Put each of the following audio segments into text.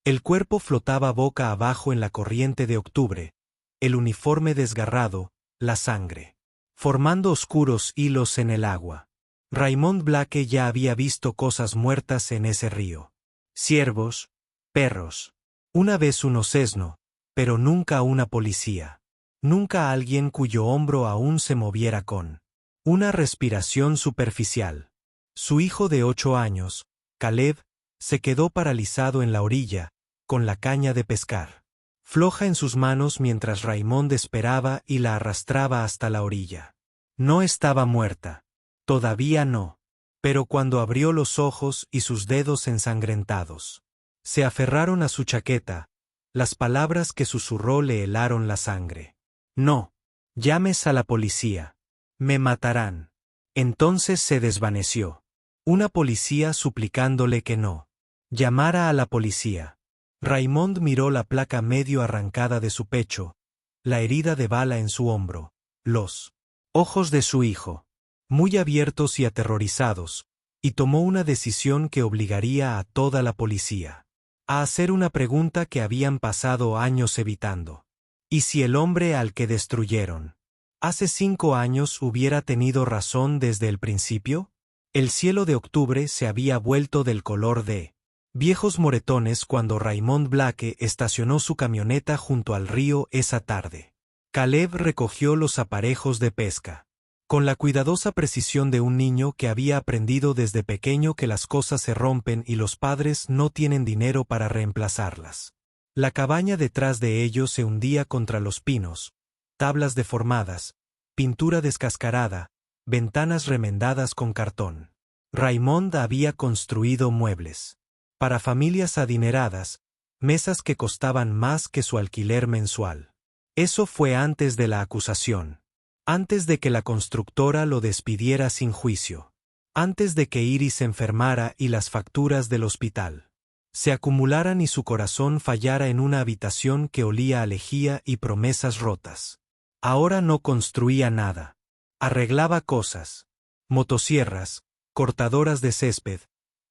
El cuerpo flotaba boca abajo en la corriente de octubre, el uniforme desgarrado, la sangre, formando oscuros hilos en el agua. Raymond Blake ya había visto cosas muertas en ese río. Ciervos, perros. Una vez un osesno, pero nunca una policía. Nunca alguien cuyo hombro aún se moviera con una respiración superficial. Su hijo de 8 años, Caleb, se quedó paralizado en la orilla, con la caña de pescar floja en sus manos mientras Raymond esperaba y la arrastraba hasta la orilla. No estaba muerta. Todavía no. Pero cuando abrió los ojos y sus dedos ensangrentados se aferraron a su chaqueta, las palabras que susurró le helaron la sangre. No. Llames a la policía. Me matarán. Entonces se desvaneció. Una policía suplicándole que no llamara a la policía. Raymond miró la placa medio arrancada de su pecho, la herida de bala en su hombro, los ojos de su hijo, muy abiertos y aterrorizados, y tomó una decisión que obligaría a toda la policía a hacer una pregunta que habían pasado años evitando. ¿Y si el hombre al que destruyeron hace 5 años hubiera tenido razón desde el principio? El cielo de octubre se había vuelto del color de viejos moretones cuando Raymond Blake estacionó su camioneta junto al río esa tarde. Caleb recogió los aparejos de pesca. Con la cuidadosa precisión de un niño que había aprendido desde pequeño que las cosas se rompen y los padres no tienen dinero para reemplazarlas. La cabaña detrás de ellos se hundía contra los pinos, tablas deformadas, pintura descascarada, ventanas remendadas con cartón. Raymond había construido muebles para familias adineradas, mesas que costaban más que su alquiler mensual. Eso fue antes de la acusación. Antes de que la constructora lo despidiera sin juicio. Antes de que Iris se enfermara y las facturas del hospital se acumularan y su corazón fallara en una habitación que olía a lejía y promesas rotas. Ahora no construía nada. Arreglaba cosas. Motosierras, cortadoras de césped,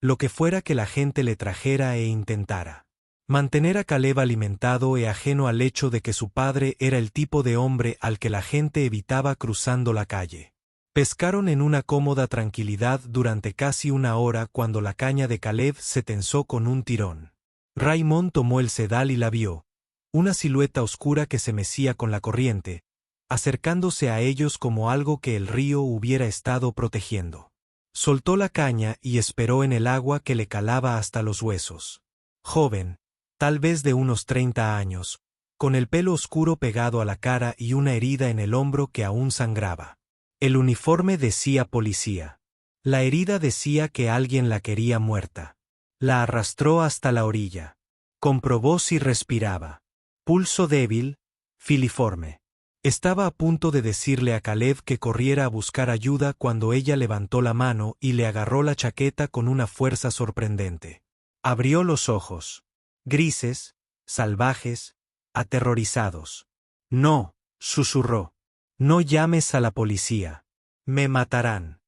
lo que fuera que la gente le trajera e intentara mantener a Caleb alimentado e ajeno al hecho de que su padre era el tipo de hombre al que la gente evitaba cruzando la calle. Pescaron en una cómoda tranquilidad durante casi 1 hora cuando la caña de Caleb se tensó con un tirón. Raymond tomó el sedal y la vio, una silueta oscura que se mecía con la corriente, acercándose a ellos como algo que el río hubiera estado protegiendo. Soltó la caña y esperó en el agua que le calaba hasta los huesos. Joven, tal vez de unos 30 años, con el pelo oscuro pegado a la cara y una herida en el hombro que aún sangraba. El uniforme decía policía. La herida decía que alguien la quería muerta. La arrastró hasta la orilla. Comprobó si respiraba. Pulso débil, filiforme. Estaba a punto de decirle a Caleb que corriera a buscar ayuda cuando ella levantó la mano y le agarró la chaqueta con una fuerza sorprendente. Abrió los ojos. Grises, salvajes, aterrorizados. No, susurró. No llames a la policía. Me matarán.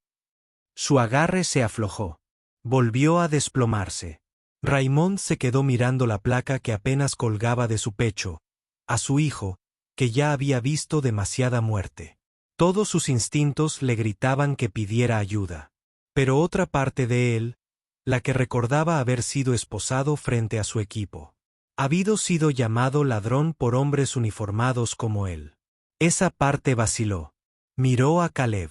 Su agarre se aflojó. Volvió a desplomarse. Raymond se quedó mirando la placa que apenas colgaba de su pecho, a su hijo, que ya había visto demasiada muerte. Todos sus instintos le gritaban que pidiera ayuda. Pero otra parte de él, la que recordaba haber sido esposado frente a su equipo, habido sido llamado ladrón por hombres uniformados como él. Esa parte vaciló. Miró a Caleb.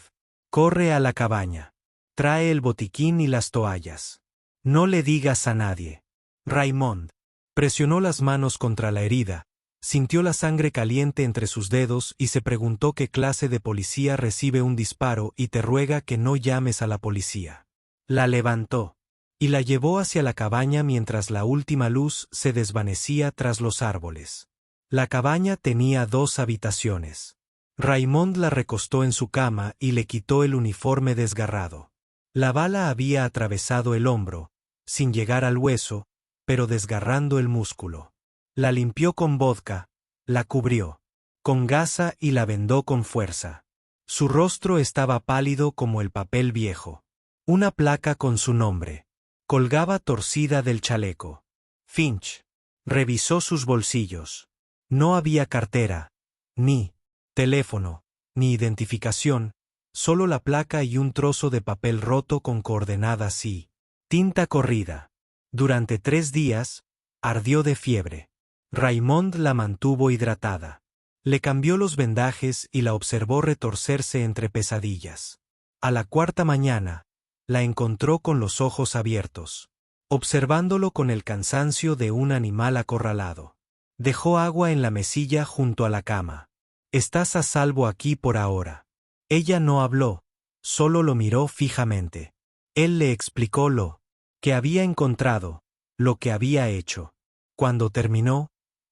Corre a la cabaña. Trae el botiquín y las toallas. No le digas a nadie. Raymond presionó las manos contra la herida, sintió la sangre caliente entre sus dedos y se preguntó qué clase de policía recibe un disparo y te ruega que no llames a la policía. La levantó y la llevó hacia la cabaña mientras la última luz se desvanecía tras los árboles. La cabaña tenía 2 habitaciones. Raymond la recostó en su cama y le quitó el uniforme desgarrado. La bala había atravesado el hombro, sin llegar al hueso, pero desgarrando el músculo. La limpió con vodka, la cubrió con gasa y la vendó con fuerza. Su rostro estaba pálido como el papel viejo. Una placa con su nombre colgaba torcida del chaleco. Finch. Revisó sus bolsillos. No había cartera, ni teléfono, ni identificación, solo la placa y un trozo de papel roto con coordenadas y tinta corrida. Durante 3 días, ardió de fiebre. Raymond la mantuvo hidratada. Le cambió los vendajes y la observó retorcerse entre pesadillas. A la 4ª mañana, la encontró con los ojos abiertos, observándolo con el cansancio de un animal acorralado. Dejó agua en la mesilla junto a la cama. «Estás a salvo aquí por ahora». Ella no habló, solo lo miró fijamente. Él le explicó lo que había encontrado, lo que había hecho. Cuando terminó,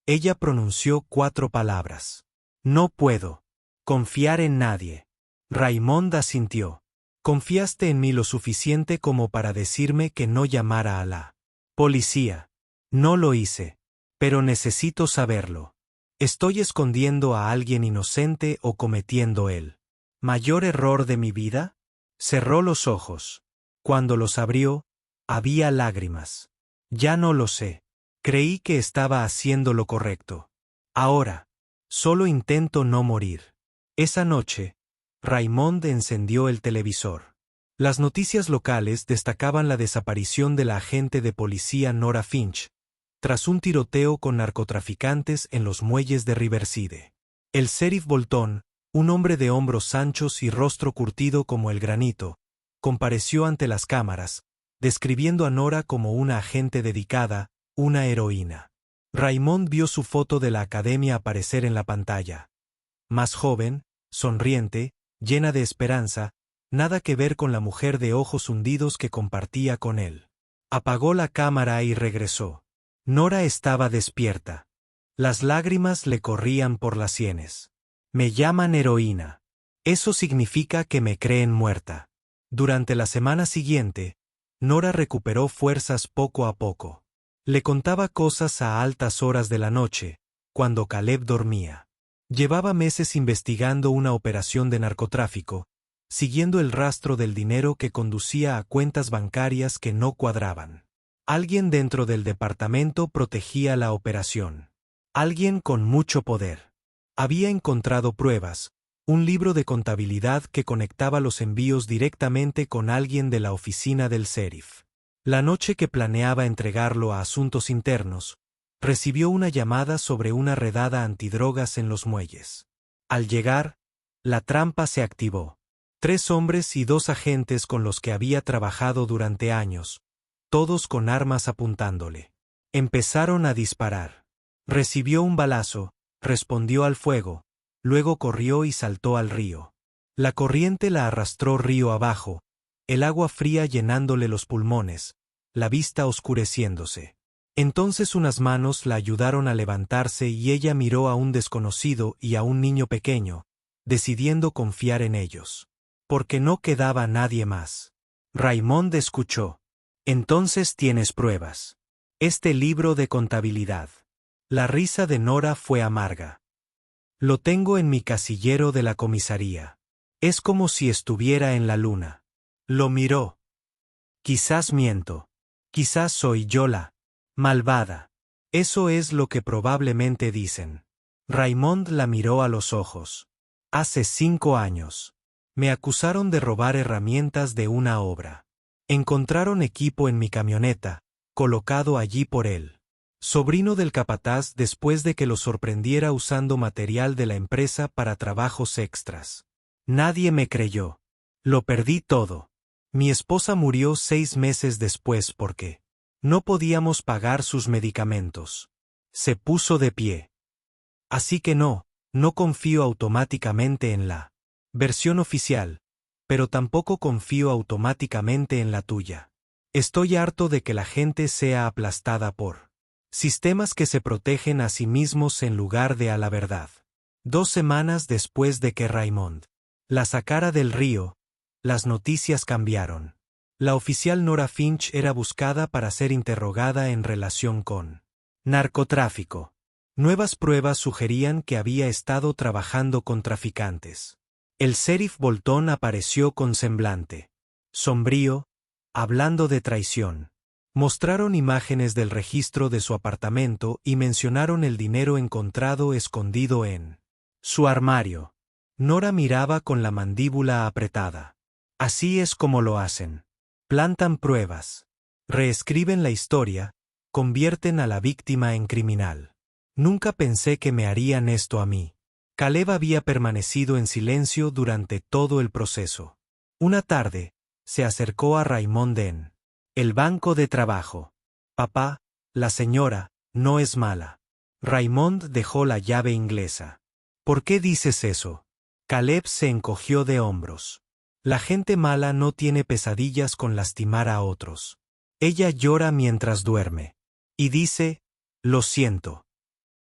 ella pronunció 4 palabras. «No puedo confiar en nadie». Raymond asintió. «Confiaste en mí lo suficiente como para decirme que no llamara a la policía. No lo hice. Pero necesito saberlo. ¿Estoy escondiendo a alguien inocente o cometiendo el mayor error de mi vida?» Cerró los ojos. Cuando los abrió, había lágrimas. «Ya no lo sé. Creí que estaba haciendo lo correcto. Ahora, solo intento no morir». Esa noche, Raymond encendió el televisor. Las noticias locales destacaban la desaparición de la agente de policía Nora Finch, tras un tiroteo con narcotraficantes en los muelles de Riverside. El sheriff Bolton, un hombre de hombros anchos y rostro curtido como el granito, compareció ante las cámaras, describiendo a Nora como una agente dedicada, una heroína. Raymond vio su foto de la academia aparecer en la pantalla. Más joven, sonriente, llena de esperanza, nada que ver con la mujer de ojos hundidos que compartía con él. Apagó la cámara y regresó. Nora estaba despierta. Las lágrimas le corrían por las sienes. «Me llaman heroína. Eso significa que me creen muerta». Durante la semana siguiente, Nora recuperó fuerzas poco a poco. Le contaba cosas a altas horas de la noche, cuando Caleb dormía. Llevaba meses investigando una operación de narcotráfico, siguiendo el rastro del dinero que conducía a cuentas bancarias que no cuadraban. Alguien dentro del departamento protegía la operación. Alguien con mucho poder. Había encontrado pruebas, un libro de contabilidad que conectaba los envíos directamente con alguien de la oficina del sheriff. La noche que planeaba entregarlo a asuntos internos, recibió una llamada sobre una redada antidrogas en los muelles. Al llegar, la trampa se activó. 3 hombres y 2 agentes con los que había trabajado durante años, todos con armas apuntándole. Empezaron a disparar. Recibió un balazo, respondió al fuego, luego corrió y saltó al río. La corriente la arrastró río abajo, el agua fría llenándole los pulmones, la vista oscureciéndose. Entonces unas manos la ayudaron a levantarse y ella miró a un desconocido y a un niño pequeño, decidiendo confiar en ellos. Porque no quedaba nadie más. Raymond escuchó. «Entonces tienes pruebas. Este libro de contabilidad». La risa de Nora fue amarga. «Lo tengo en mi casillero de la comisaría. Es como si estuviera en la luna». Lo miró. «Quizás miento. Quizás soy yo la malvada. Eso es lo que probablemente dicen». Raymond la miró a los ojos. «Hace 5 años. Me acusaron de robar herramientas de una obra. Encontraron equipo en mi camioneta, colocado allí por él. Sobrino del capataz después de que lo sorprendiera usando material de la empresa para trabajos extras. Nadie me creyó. Lo perdí todo. Mi esposa murió 6 meses después porque no podíamos pagar sus medicamentos». Se puso de pie. «Así que no confío automáticamente en la versión oficial, pero tampoco confío automáticamente en la tuya. Estoy harto de que la gente sea aplastada por sistemas que se protegen a sí mismos en lugar de a la verdad». 2 semanas después de que Raymond la sacara del río, las noticias cambiaron. La oficial Nora Finch era buscada para ser interrogada en relación con narcotráfico. Nuevas pruebas sugerían que había estado trabajando con traficantes. El sheriff Bolton apareció con semblante sombrío, hablando de traición. Mostraron imágenes del registro de su apartamento y mencionaron el dinero encontrado escondido en su armario. Nora miraba con la mandíbula apretada. Así es como lo hacen. Plantan pruebas. Reescriben la historia, convierten a la víctima en criminal. Nunca pensé que me harían esto a mí. Caleb había permanecido en silencio durante todo el proceso. Una tarde, se acercó a Raymond en el banco de trabajo. Papá, la señora, no es mala. Raymond dejó la llave inglesa. ¿Por qué dices eso? Caleb se encogió de hombros. La gente mala no tiene pesadillas con lastimar a otros. Ella llora mientras duerme. Y dice, lo siento.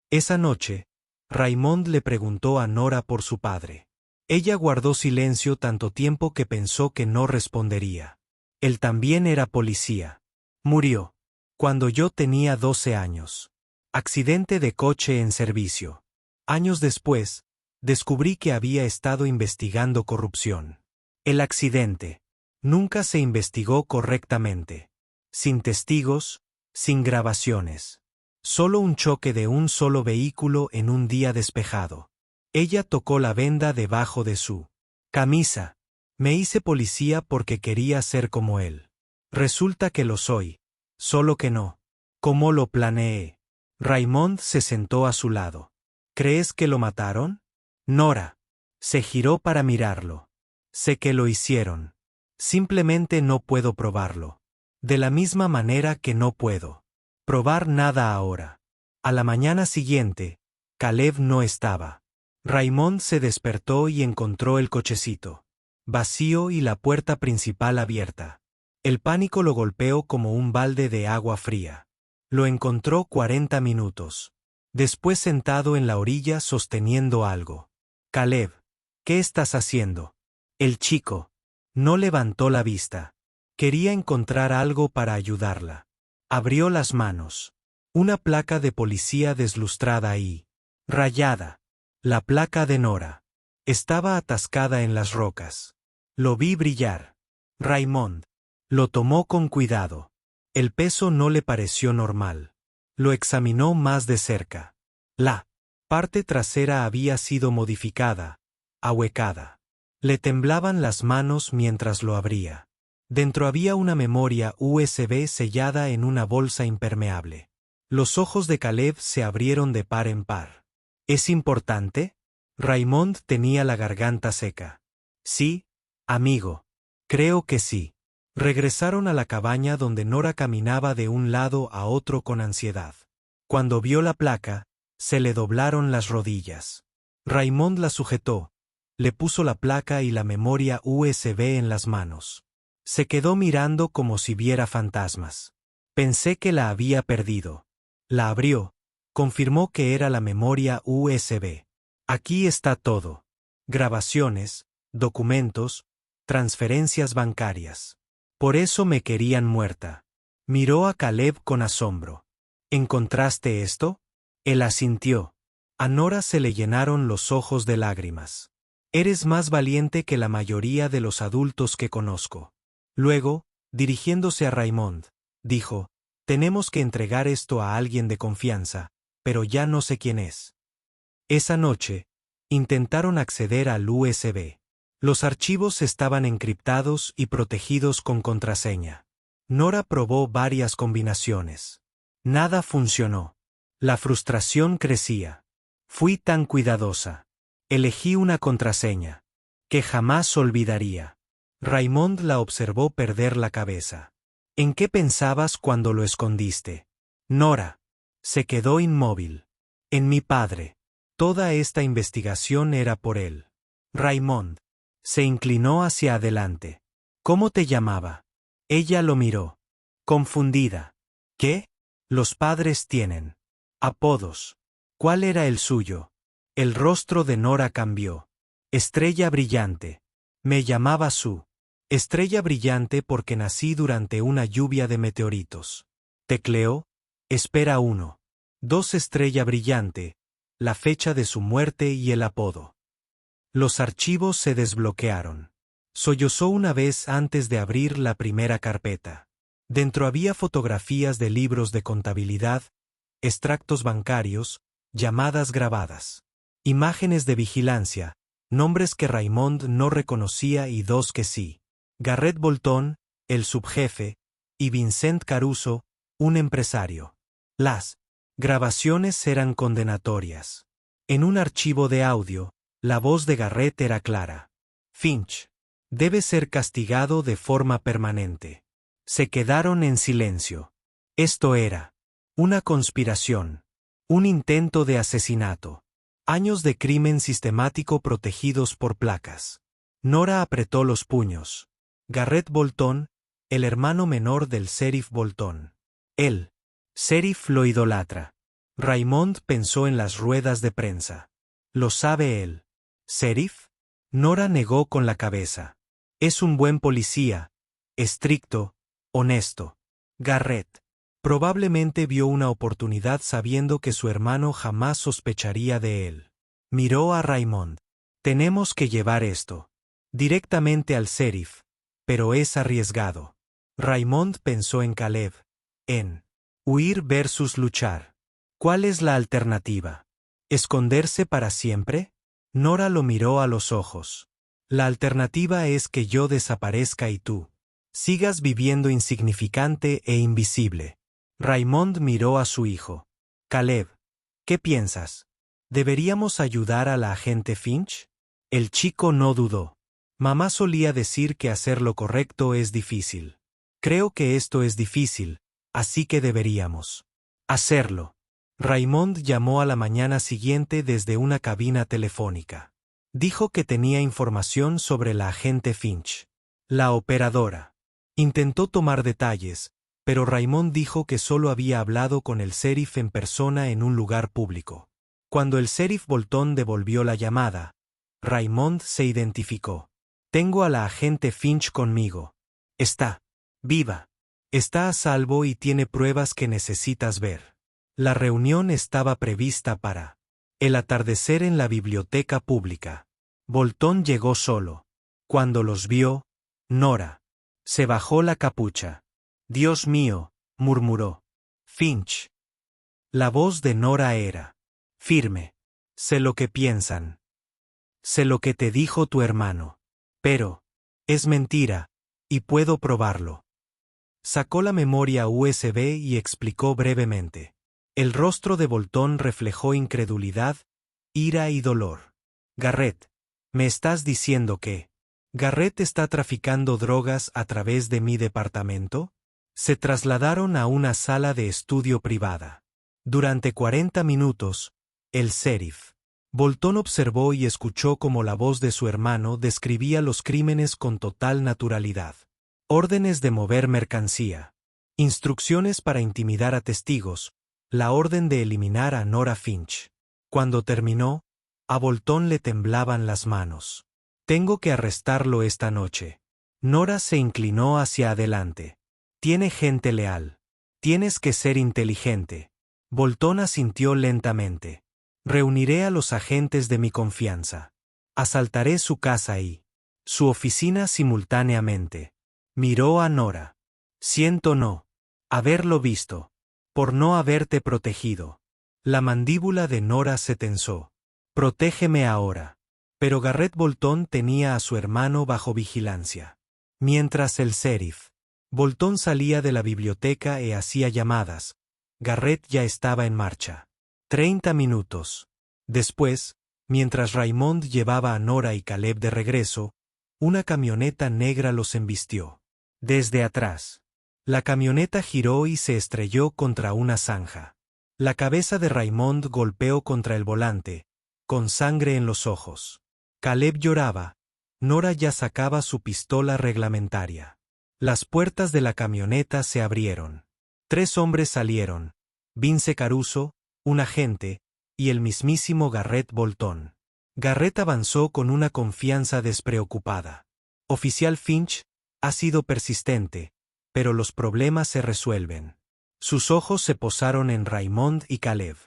Esa noche, Raymond le preguntó a Nora por su padre. Ella guardó silencio tanto tiempo que pensó que no respondería. Él también era policía. Murió cuando yo tenía 12 años. Accidente de coche en servicio. Años después, descubrí que había estado investigando corrupción. El accidente nunca se investigó correctamente. Sin testigos, sin grabaciones. Solo un choque de un solo vehículo en un día despejado. Ella tocó la venda debajo de su camisa. Me hice policía porque quería ser como él. Resulta que lo soy. Solo que no. ¿Cómo lo planeé? Raymond se sentó a su lado. ¿Crees que lo mataron? Nora. Se giró para mirarlo. Sé que lo hicieron. Simplemente no puedo probarlo. De la misma manera que no puedo probar nada ahora. A la mañana siguiente, Caleb no estaba. Raymond se despertó y encontró el cochecito vacío y la puerta principal abierta. El pánico lo golpeó como un balde de agua fría. Lo encontró 40 minutos después sentado en la orilla sosteniendo algo. Caleb, ¿qué estás haciendo? El chico no levantó la vista. Quería encontrar algo para ayudarla. Abrió las manos. Una placa de policía deslustrada y rayada. La placa de Nora. Estaba atascada en las rocas. Lo vi brillar. Raymond lo tomó con cuidado. El peso no le pareció normal. Lo examinó más de cerca. La parte trasera había sido modificada, ahuecada. Le temblaban las manos mientras lo abría. Dentro había una memoria USB sellada en una bolsa impermeable. Los ojos de Caleb se abrieron de par en par. ¿Es importante? Raymond tenía la garganta seca. Sí, amigo. Creo que sí. Regresaron a la cabaña donde Nora caminaba de un lado a otro con ansiedad. Cuando vio la placa, se le doblaron las rodillas. Raymond la sujetó, le puso la placa y la memoria USB en las manos. Se quedó mirando como si viera fantasmas. Pensé que la había perdido. La abrió, confirmó que era la memoria USB. Aquí está todo. Grabaciones, documentos, transferencias bancarias. Por eso me querían muerta. Miró a Caleb con asombro. ¿Encontraste esto? Él asintió. A Nora se le llenaron los ojos de lágrimas. Eres más valiente que la mayoría de los adultos que conozco. Luego, dirigiéndose a Raymond, dijo, tenemos que entregar esto a alguien de confianza, pero ya no sé quién es. Esa noche, intentaron acceder al USB. Los archivos estaban encriptados y protegidos con contraseña. Nora probó varias combinaciones. Nada funcionó. La frustración crecía. Fui tan cuidadosa. Elegí una contraseña que jamás olvidaría. Raymond la observó perder la cabeza. ¿En qué pensabas cuando lo escondiste? Nora. Se quedó inmóvil. En mi padre. Toda esta investigación era por él. Raymond. Se inclinó hacia adelante. ¿Cómo te llamaba? Ella lo miró. Confundida. ¿Qué? Los padres tienen apodos. ¿Cuál era el suyo? El rostro de Nora cambió. Estrella brillante. Me llamaba Sue. Estrella brillante porque nací durante una lluvia de meteoritos. Tecleó. Espera 1. 2 Estrella brillante. La fecha de su muerte y el apodo. Los archivos se desbloquearon. Sollozó una vez antes de abrir la primera carpeta. Dentro había fotografías de libros de contabilidad, extractos bancarios, llamadas grabadas, imágenes de vigilancia, nombres que Raymond no reconocía y dos que sí. Garrett Bolton, el subjefe, y Vincent Caruso, un empresario. Las grabaciones eran condenatorias. En un archivo de audio, la voz de Garrett era clara. Finch debe ser castigado de forma permanente. Se quedaron en silencio. Esto era una conspiración, un intento de asesinato, años de crimen sistemático protegidos por placas. Nora apretó los puños. Garrett Bolton, el hermano menor del sheriff Bolton. El sheriff lo idolatra. Raymond pensó en las ruedas de prensa. ¿Lo sabe él? ¿Sheriff? Nora negó con la cabeza. Es un buen policía, estricto, honesto. Garrett probablemente vio una oportunidad sabiendo que su hermano jamás sospecharía de él. Miró a Raymond. Tenemos que llevar esto directamente al sheriff, pero es arriesgado. Raymond pensó en Caleb, en huir versus luchar. ¿Cuál es la alternativa? ¿Esconderse para siempre? Nora lo miró a los ojos. La alternativa es que yo desaparezca y tú sigas viviendo insignificante e invisible. Raymond miró a su hijo. Caleb, ¿qué piensas? ¿Deberíamos ayudar a la agente Finch? El chico no dudó. Mamá solía decir que hacer lo correcto es difícil. Creo que esto es difícil, así que deberíamos hacerlo. Raymond llamó a la mañana siguiente desde una cabina telefónica. Dijo que tenía información sobre la agente Finch. La operadora intentó tomar detalles, pero Raymond dijo que solo había hablado con el sheriff en persona en un lugar público. Cuando el sheriff Bolton devolvió la llamada, Raymond se identificó. Tengo a la agente Finch conmigo. Está viva. Está a salvo y tiene pruebas que necesitas ver. La reunión estaba prevista para el atardecer en la biblioteca pública. Bolton llegó solo. Cuando los vio, Nora se bajó la capucha. Dios mío, murmuró. Finch. La voz de Nora era firme. Sé lo que piensan. Sé lo que te dijo tu hermano. Pero es mentira, y puedo probarlo. Sacó la memoria USB y explicó brevemente. El rostro de Bolton reflejó incredulidad, ira y dolor. Garrett, ¿me estás diciendo que Garrett está traficando drogas a través de mi departamento? Se trasladaron a una sala de estudio privada. Durante 40 minutos, el sheriff Bolton observó y escuchó cómo la voz de su hermano describía los crímenes con total naturalidad. Órdenes de mover mercancía. Instrucciones para intimidar a testigos. La orden de eliminar a Nora Finch. Cuando terminó, a Bolton le temblaban las manos. Tengo que arrestarlo esta noche. Nora se inclinó hacia adelante. Tiene gente leal. Tienes que ser inteligente. Bolton asintió lentamente. Reuniré a los agentes de mi confianza. Asaltaré su casa y su oficina simultáneamente. Miró a Nora. Siento no haberlo visto. Por no haberte protegido. La mandíbula de Nora se tensó. Protégeme ahora. Pero Garrett Bolton tenía a su hermano bajo vigilancia. Mientras el sheriff Bolton salía de la biblioteca e hacía llamadas, Garrett ya estaba en marcha. 30 minutos. Después, mientras Raymond llevaba a Nora y Caleb de regreso, una camioneta negra los embistió. Desde atrás. La camioneta giró y se estrelló contra una zanja. La cabeza de Raymond golpeó contra el volante, con sangre en los ojos. Caleb lloraba. Nora ya sacaba su pistola reglamentaria. Las puertas de la camioneta se abrieron. 3 hombres salieron. Vince Caruso, un agente, y el mismísimo Garrett Bolton. Garrett avanzó con una confianza despreocupada. Oficial Finch, ha sido persistente, pero los problemas se resuelven. Sus ojos se posaron en Raymond y Caleb.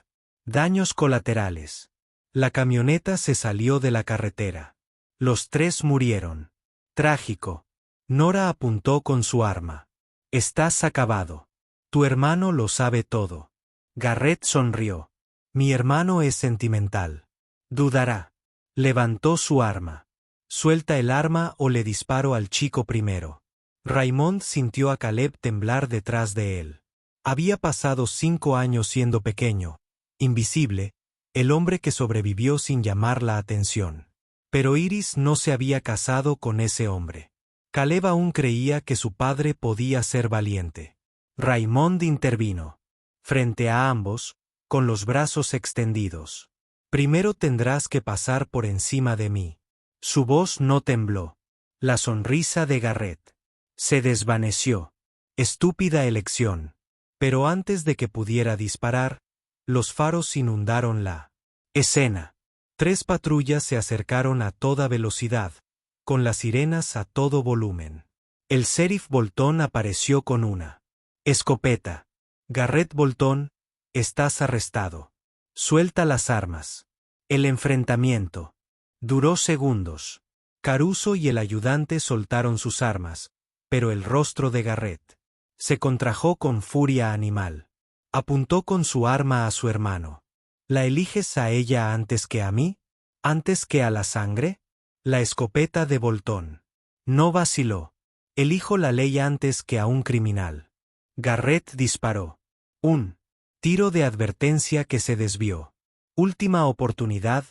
Daños colaterales. La camioneta se salió de la carretera. Los 3 murieron. Trágico. Nora apuntó con su arma. Estás acabado. Tu hermano lo sabe todo. Garrett sonrió. Mi hermano es sentimental. Dudará. Levantó su arma. Suelta el arma o le disparo al chico primero. Raymond sintió a Caleb temblar detrás de él. Había pasado 5 años siendo pequeño, invisible, el hombre que sobrevivió sin llamar la atención. Pero Iris no se había casado con ese hombre. Caleb aún creía que su padre podía ser valiente. Raymond intervino. Frente a ambos, con los brazos extendidos. Primero tendrás que pasar por encima de mí. Su voz no tembló. La sonrisa de Garrett se desvaneció. Estúpida elección. Pero antes de que pudiera disparar, los faros inundaron la escena. 3 patrullas se acercaron a toda velocidad, con las sirenas a todo volumen. El sheriff Bolton apareció con una escopeta. Garrett Bolton, estás arrestado. Suelta las armas. El enfrentamiento duró segundos. Caruso y el ayudante soltaron sus armas, pero el rostro de Garrett se contrajo con furia animal. Apuntó con su arma a su hermano. ¿La eliges a ella antes que a mí? ¿Antes que a la sangre? La escopeta de Bolton no vaciló. Elijo la ley antes que a un criminal. Garrett disparó. Un tiro de advertencia que se desvió. Última oportunidad,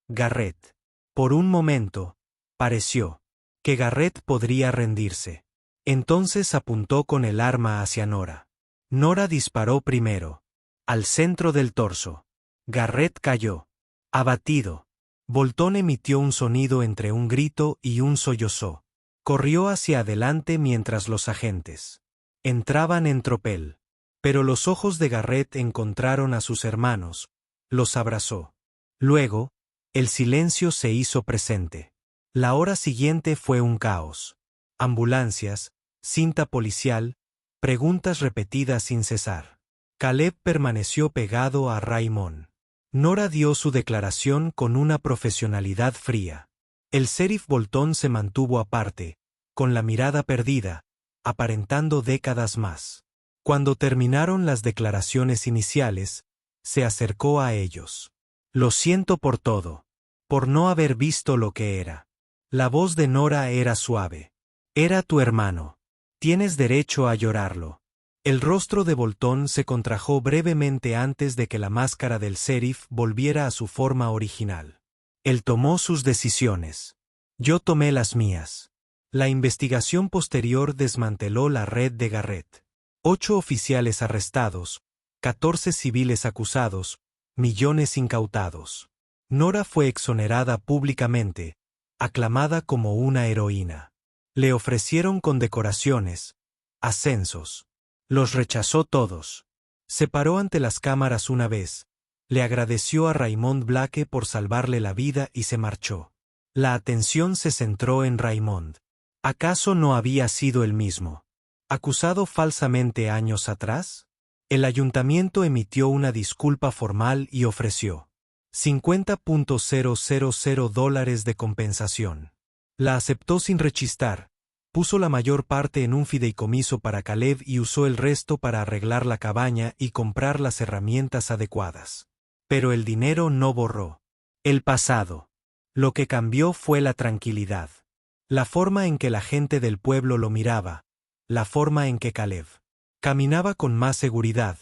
Garrett. Por un momento, pareció que Garrett podría rendirse. Entonces apuntó con el arma hacia Nora. Nora disparó primero. Al centro del torso. Garrett cayó. Abatido. Bolton emitió un sonido entre un grito y un sollozó. Corrió hacia adelante mientras los agentes entraban en tropel. Pero los ojos de Garrett encontraron a sus hermanos. Los abrazó. Luego, el silencio se hizo presente. La hora siguiente fue un caos. Ambulancias, cinta policial, preguntas repetidas sin cesar. Caleb permaneció pegado a Raymond. Nora dio su declaración con una profesionalidad fría. El sheriff Bolton se mantuvo aparte, con la mirada perdida, aparentando décadas más. Cuando terminaron las declaraciones iniciales, se acercó a ellos. Lo siento por todo. Por no haber visto lo que era. La voz de Nora era suave. Era tu hermano. Tienes derecho a llorarlo. El rostro de Bolton se contrajo brevemente antes de que la máscara del sheriff volviera a su forma original. Él tomó sus decisiones. Yo tomé las mías. La investigación posterior desmanteló la red de Garrett. 8 oficiales arrestados, 14 civiles acusados, millones incautados. Nora fue exonerada públicamente, aclamada como una heroína. Le ofrecieron condecoraciones, ascensos. Los rechazó todos. Se paró ante las cámaras una vez, le agradeció a Raymond Blake por salvarle la vida y se marchó. La atención se centró en Raymond. ¿Acaso no había sido el mismo acusado falsamente años atrás? El ayuntamiento emitió una disculpa formal y ofreció $50,000 de compensación. La aceptó sin rechistar, puso la mayor parte en un fideicomiso para Caleb y usó el resto para arreglar la cabaña y comprar las herramientas adecuadas. Pero el dinero no borró el pasado. Lo que cambió fue la tranquilidad. La forma en que la gente del pueblo lo miraba, la forma en que Caleb caminaba con más seguridad,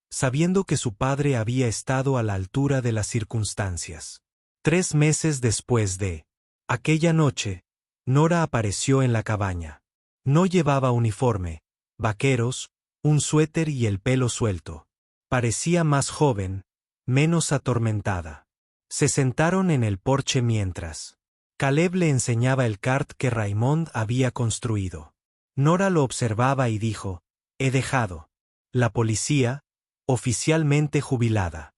sabiendo que su padre había estado a la altura de las circunstancias. 3 meses después de aquella noche, Nora apareció en la cabaña. No llevaba uniforme, vaqueros, un suéter y el pelo suelto. Parecía más joven, menos atormentada. Se sentaron en el porche mientras Caleb le enseñaba el kart que Raymond había construido. Nora lo observaba y dijo, he dejado la policía, oficialmente jubilada.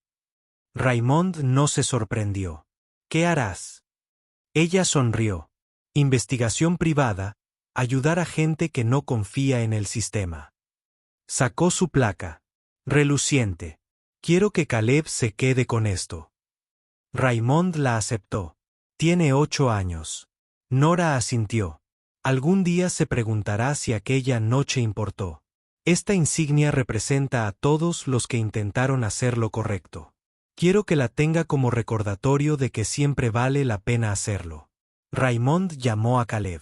Raymond no se sorprendió. ¿Qué harás? Ella sonrió. Investigación privada, ayudar a gente que no confía en el sistema. Sacó su placa. Reluciente. Quiero que Caleb se quede con esto. Raymond la aceptó. Tiene 8 años. Nora asintió. Algún día se preguntará si aquella noche importó. Esta insignia representa a todos los que intentaron hacer lo correcto. Quiero que la tenga como recordatorio de que siempre vale la pena hacerlo. Raymond llamó a Caleb.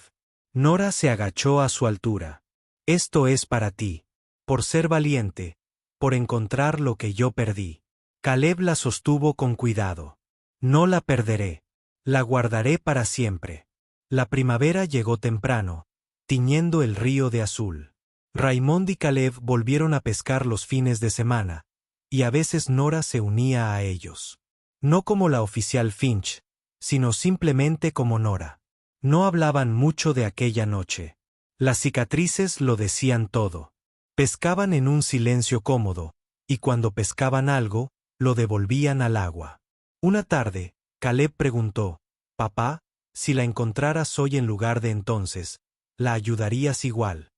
Nora se agachó a su altura. Esto es para ti. Por ser valiente. Por encontrar lo que yo perdí. Caleb la sostuvo con cuidado. No la perderé. La guardaré para siempre. La primavera llegó temprano, tiñendo el río de azul. Raymond y Caleb volvieron a pescar los fines de semana, y a veces Nora se unía a ellos. No como la oficial Finch, sino simplemente como Nora. No hablaban mucho de aquella noche. Las cicatrices lo decían todo. Pescaban en un silencio cómodo, y cuando pescaban algo, lo devolvían al agua. Una tarde, Caleb preguntó, «Papá, si la encontraras hoy en lugar de entonces, ¿la ayudarías igual?»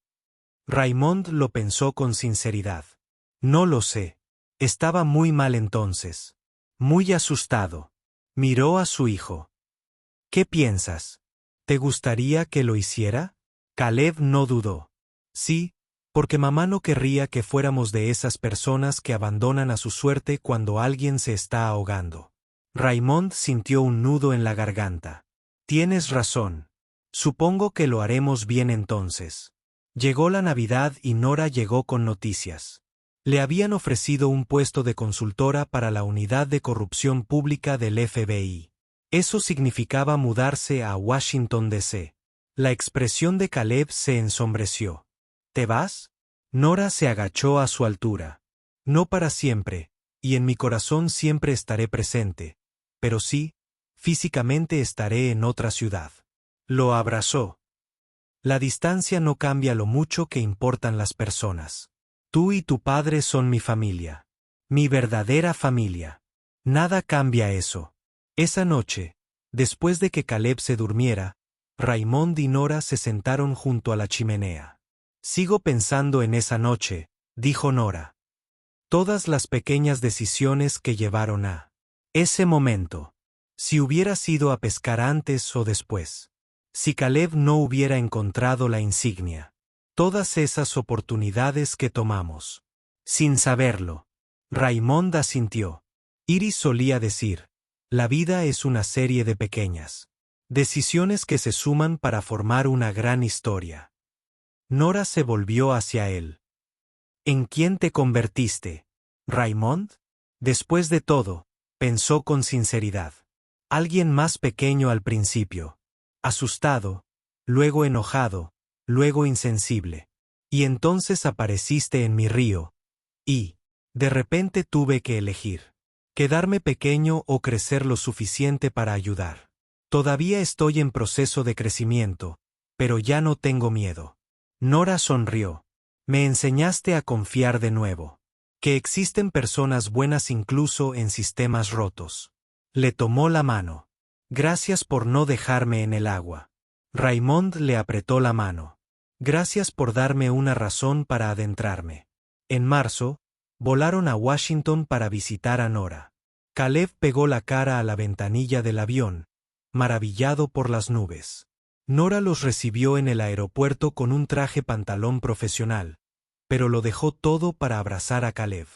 Raymond lo pensó con sinceridad. «No lo sé. Estaba muy mal entonces. Muy asustado». Miró a su hijo. «¿Qué piensas? ¿Te gustaría que lo hiciera?» Caleb no dudó. «Sí, porque mamá no querría que fuéramos de esas personas que abandonan a su suerte cuando alguien se está ahogando». Raymond sintió un nudo en la garganta. «Tienes razón. Supongo que lo haremos bien entonces». Llegó la Navidad y Nora llegó con noticias. Le habían ofrecido un puesto de consultora para la unidad de corrupción pública del FBI. Eso significaba mudarse a Washington, D.C. La expresión de Caleb se ensombreció. ¿Te vas? Nora se agachó a su altura. «No para siempre, y en mi corazón siempre estaré presente. Pero sí, físicamente estaré en otra ciudad». Lo abrazó. «La distancia no cambia lo mucho que importan las personas. Tú y tu padre son mi familia. Mi verdadera familia. Nada cambia eso». Esa noche, después de que Caleb se durmiera, Raymond y Nora se sentaron junto a la chimenea. «Sigo pensando en esa noche», dijo Nora. «Todas las pequeñas decisiones que llevaron a ese momento. Si hubieras ido a pescar antes o después. Si Caleb no hubiera encontrado la insignia. Todas esas oportunidades que tomamos. Sin saberlo». Raymond asintió. Iris solía decir, «La vida es una serie de pequeñas decisiones que se suman para formar una gran historia». Nora se volvió hacia él. «¿En quién te convertiste, Raymond?» Después de todo, pensó con sinceridad. Alguien más pequeño al principio. Asustado, luego enojado, luego insensible. Y entonces apareciste en mi río. Y, de repente tuve que elegir. Quedarme pequeño o crecer lo suficiente para ayudar. Todavía estoy en proceso de crecimiento, pero ya no tengo miedo. Nora sonrió. «Me enseñaste a confiar de nuevo. Que existen personas buenas incluso en sistemas rotos». Le tomó la mano. «Gracias por no dejarme en el agua». Raymond le apretó la mano. «Gracias por darme una razón para adentrarme». En marzo, volaron a Washington para visitar a Nora. Caleb pegó la cara a la ventanilla del avión, maravillado por las nubes. Nora los recibió en el aeropuerto con un traje pantalón profesional, pero lo dejó todo para abrazar a Caleb.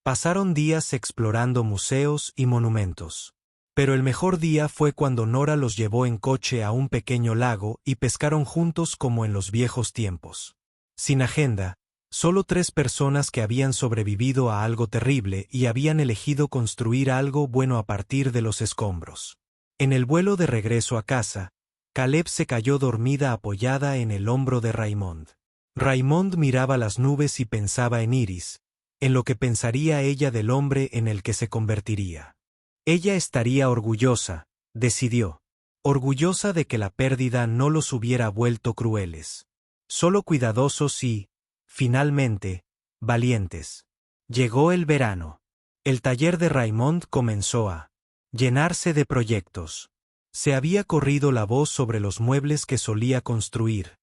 Pasaron días explorando museos y monumentos. Pero el mejor día fue cuando Nora los llevó en coche a un pequeño lago y pescaron juntos como en los viejos tiempos. Sin agenda, solo 3 personas que habían sobrevivido a algo terrible y habían elegido construir algo bueno a partir de los escombros. En el vuelo de regreso a casa, Caleb se cayó dormida apoyada en el hombro de Raymond. Raymond miraba las nubes y pensaba en Iris, en lo que pensaría ella del hombre en el que se convertiría. Ella estaría orgullosa, decidió. Orgullosa de que la pérdida no los hubiera vuelto crueles. Solo cuidadosos y, finalmente, valientes. Llegó el verano. El taller de Raymond comenzó a llenarse de proyectos. Se había corrido la voz sobre los muebles que solía construir.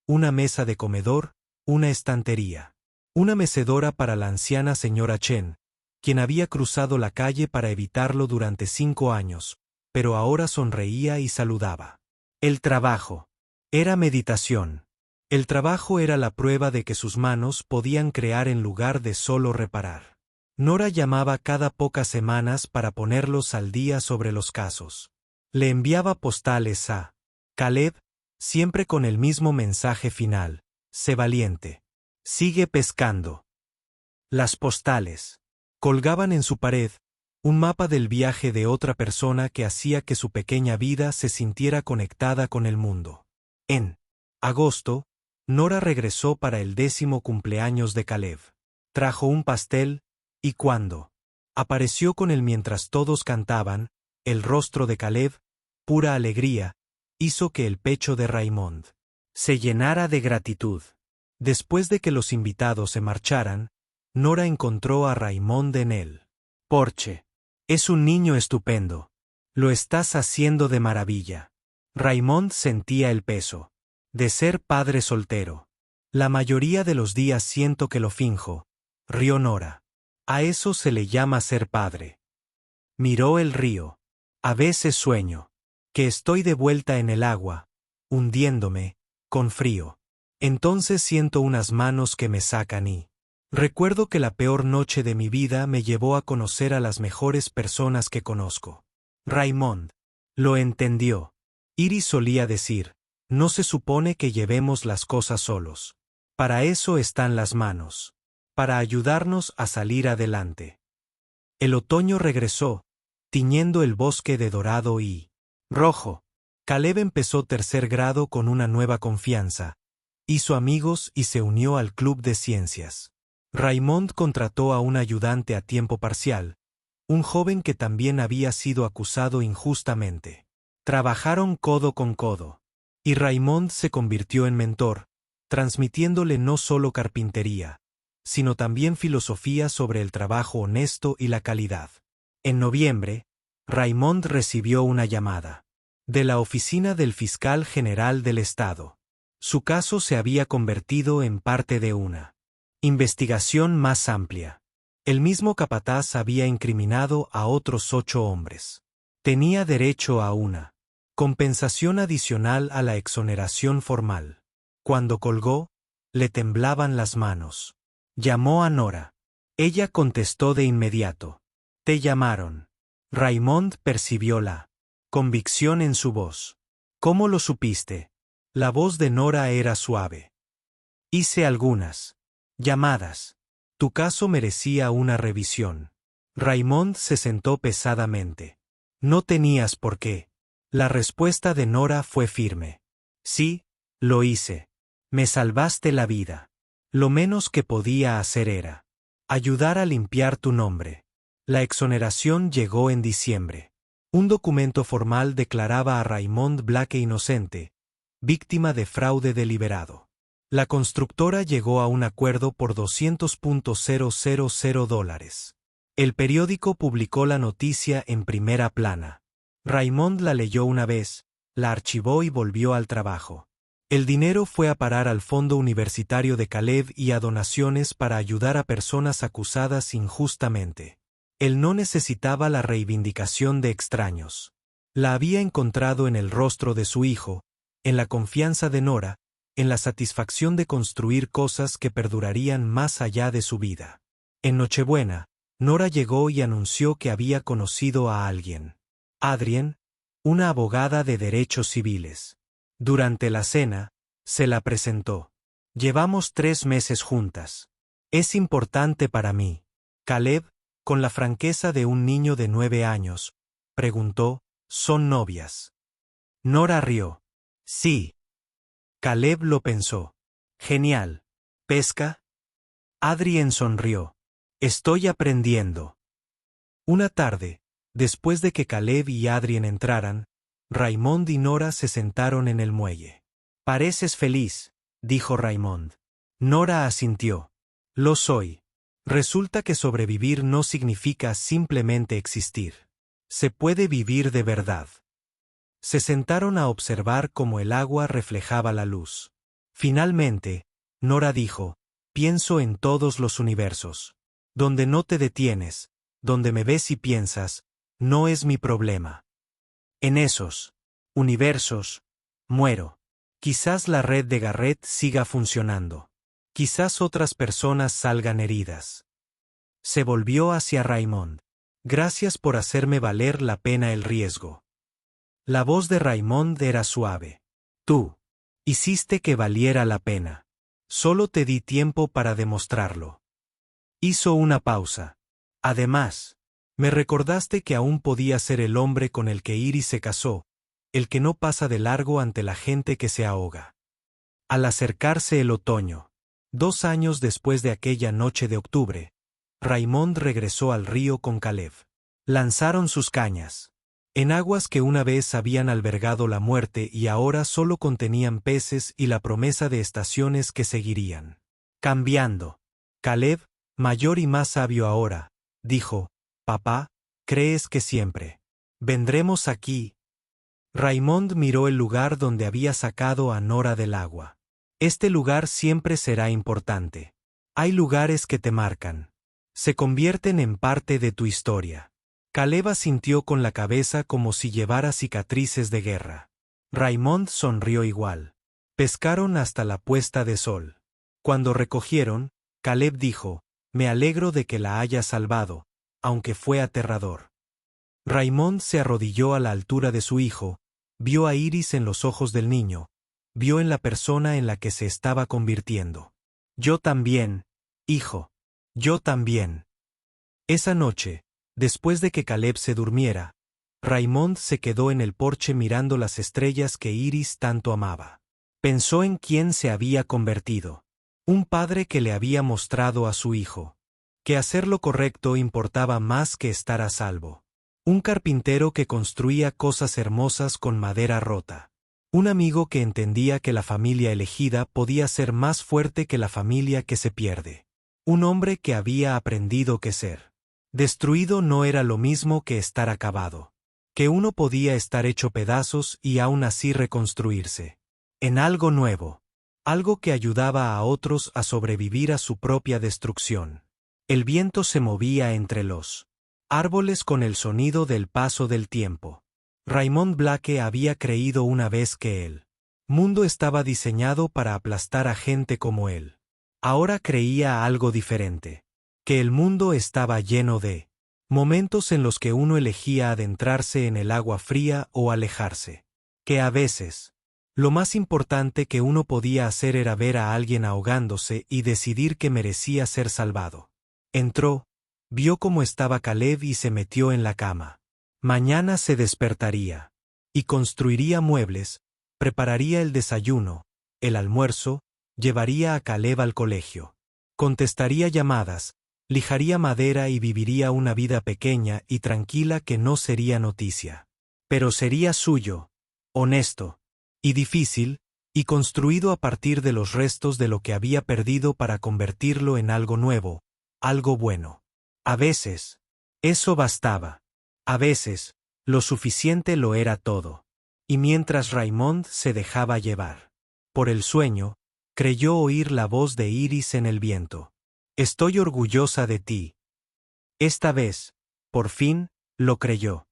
Una mesa de comedor, una estantería. Una mecedora para la anciana señora Chen, quien había cruzado la calle para evitarlo durante 5 años, pero ahora sonreía y saludaba. El trabajo. Era meditación. El trabajo era la prueba de que sus manos podían crear en lugar de solo reparar. Nora llamaba cada pocas semanas para ponerlos al día sobre los casos. Le enviaba postales a Caleb, siempre con el mismo mensaje final: sé valiente. Sigue pescando. Las postales colgaban en su pared un mapa del viaje de otra persona que hacía que su pequeña vida se sintiera conectada con el mundo. En agosto, Nora regresó para el 10º cumpleaños de Caleb. Trajo un pastel, y cuando apareció con él mientras todos cantaban, el rostro de Caleb, pura alegría, hizo que el pecho de Raymond se llenara de gratitud. Después de que los invitados se marcharan, Nora encontró a Raymond en el porche. Es un niño estupendo. Lo estás haciendo de maravilla. Raymond sentía el peso de ser padre soltero. La mayoría de los días siento que lo finjo, rió Nora. A eso se le llama ser padre. Miró el río. A veces sueño que estoy de vuelta en el agua, hundiéndome, con frío. Entonces siento unas manos que me sacan y recuerdo que la peor noche de mi vida me llevó a conocer a las mejores personas que conozco. Raymond lo entendió. Iris solía decir: no se supone que llevemos las cosas solos. Para eso están las manos. Para ayudarnos a salir adelante. El otoño regresó, tiñendo el bosque de dorado y rojo. Caleb empezó 3er grado con una nueva confianza. Hizo amigos y se unió al club de ciencias. Raymond contrató a un ayudante a tiempo parcial, un joven que también había sido acusado injustamente. Trabajaron codo con codo. Y Raymond se convirtió en mentor, transmitiéndole no solo carpintería, sino también filosofía sobre el trabajo honesto y la calidad. En noviembre, Raymond recibió una llamada de la oficina del fiscal general del estado. Su caso se había convertido en parte de una investigación más amplia. El mismo capataz había incriminado a otros 8 hombres. Tenía derecho a una compensación adicional a la exoneración formal. Cuando colgó, le temblaban las manos. Llamó a Nora. Ella contestó de inmediato. Te llamaron. Raymond percibió la convicción en su voz. ¿Cómo lo supiste? La voz de Nora era suave. Hice algunas llamadas. Tu caso merecía una revisión. Raymond se sentó pesadamente. No tenías por qué. La respuesta de Nora fue firme. Sí, lo hice. Me salvaste la vida. Lo menos que podía hacer era ayudar a limpiar tu nombre. La exoneración llegó en diciembre. Un documento formal declaraba a Raymond Blake inocente, víctima de fraude deliberado. La constructora llegó a un acuerdo por $200,000. El periódico publicó la noticia en primera plana. Raymond la leyó una vez, la archivó y volvió al trabajo. El dinero fue a parar al Fondo Universitario de Caleb y a donaciones para ayudar a personas acusadas injustamente. Él no necesitaba la reivindicación de extraños. La había encontrado en el rostro de su hijo, en la confianza de Nora, en la satisfacción de construir cosas que perdurarían más allá de su vida. En Nochebuena, Nora llegó y anunció que había conocido a alguien. Adrienne, una abogada de derechos civiles. Durante la cena, se la presentó. Llevamos 3 meses juntas. Es importante para mí. Caleb, con la franqueza de un niño de 9 años, preguntó: ¿son novias? Nora rió. Sí. Caleb lo pensó. Genial. ¿Pesca? Adrienne sonrió. Estoy aprendiendo. Una tarde, después de que Caleb y Adrienne entraran, Raymond y Nora se sentaron en el muelle. Pareces feliz, dijo Raymond. Nora asintió. Lo soy. Resulta que sobrevivir no significa simplemente existir. Se puede vivir de verdad. Se sentaron a observar cómo el agua reflejaba la luz. Finalmente, Nora dijo: pienso en todos los universos. Donde no te detienes, donde me ves y piensas, no es mi problema. En esos universos, muero. Quizás la red de Garrett siga funcionando. Quizás otras personas salgan heridas. Se volvió hacia Raymond. Gracias por hacerme valer la pena el riesgo. La voz de Raymond era suave. Tú hiciste que valiera la pena. Solo te di tiempo para demostrarlo. Hizo una pausa. Además, me recordaste que aún podía ser el hombre con el que Iris se casó, el que no pasa de largo ante la gente que se ahoga. Al acercarse el otoño, 2 años después de aquella noche de octubre, Raymond regresó al río con Caleb. Lanzaron sus cañas en aguas que una vez habían albergado la muerte y ahora solo contenían peces y la promesa de estaciones que seguirían cambiando. Caleb, mayor y más sabio ahora, dijo: «Papá, ¿crees que siempre vendremos aquí?» Raymond miró el lugar donde había sacado a Nora del agua. Este lugar siempre será importante. Hay lugares que te marcan. Se convierten en parte de tu historia. Caleb asintió con la cabeza como si llevara cicatrices de guerra. Raymond sonrió igual. Pescaron hasta la puesta de sol. Cuando recogieron, Caleb dijo: «Me alegro de que la hayas salvado, aunque fue aterrador». Raymond se arrodilló a la altura de su hijo, vio a Iris en los ojos del niño, vio en la persona en la que se estaba convirtiendo. «Yo también, hijo. Yo también». Esa noche, después de que Caleb se durmiera, Raymond se quedó en el porche mirando las estrellas que Iris tanto amaba. Pensó en quién se había convertido. Un padre que le había mostrado a su hijo que hacer lo correcto importaba más que estar a salvo. Un carpintero que construía cosas hermosas con madera rota. Un amigo que entendía que la familia elegida podía ser más fuerte que la familia que se pierde. Un hombre que había aprendido que ser destruido no era lo mismo que estar acabado. Que uno podía estar hecho pedazos y aún así reconstruirse en algo nuevo. Algo que ayudaba a otros a sobrevivir a su propia destrucción. El viento se movía entre los árboles con el sonido del paso del tiempo. Raymond Blake había creído una vez que el mundo estaba diseñado para aplastar a gente como él. Ahora creía algo diferente. Que el mundo estaba lleno de momentos en los que uno elegía adentrarse en el agua fría o alejarse. Que a veces lo más importante que uno podía hacer era ver a alguien ahogándose y decidir que merecía ser salvado. Entró, vio cómo estaba Caleb y se metió en la cama. Mañana se despertaría y construiría muebles, prepararía el desayuno, el almuerzo, llevaría a Caleb al colegio. Contestaría llamadas, lijaría madera y viviría una vida pequeña y tranquila que no sería noticia. Pero sería suyo, honesto y difícil, y construido a partir de los restos de lo que había perdido para convertirlo en algo nuevo, algo bueno. A veces, eso bastaba. A veces, lo suficiente lo era todo. Y mientras Raymond se dejaba llevar por el sueño, creyó oír la voz de Iris en el viento. «Estoy orgullosa de ti». Esta vez, por fin, lo creyó.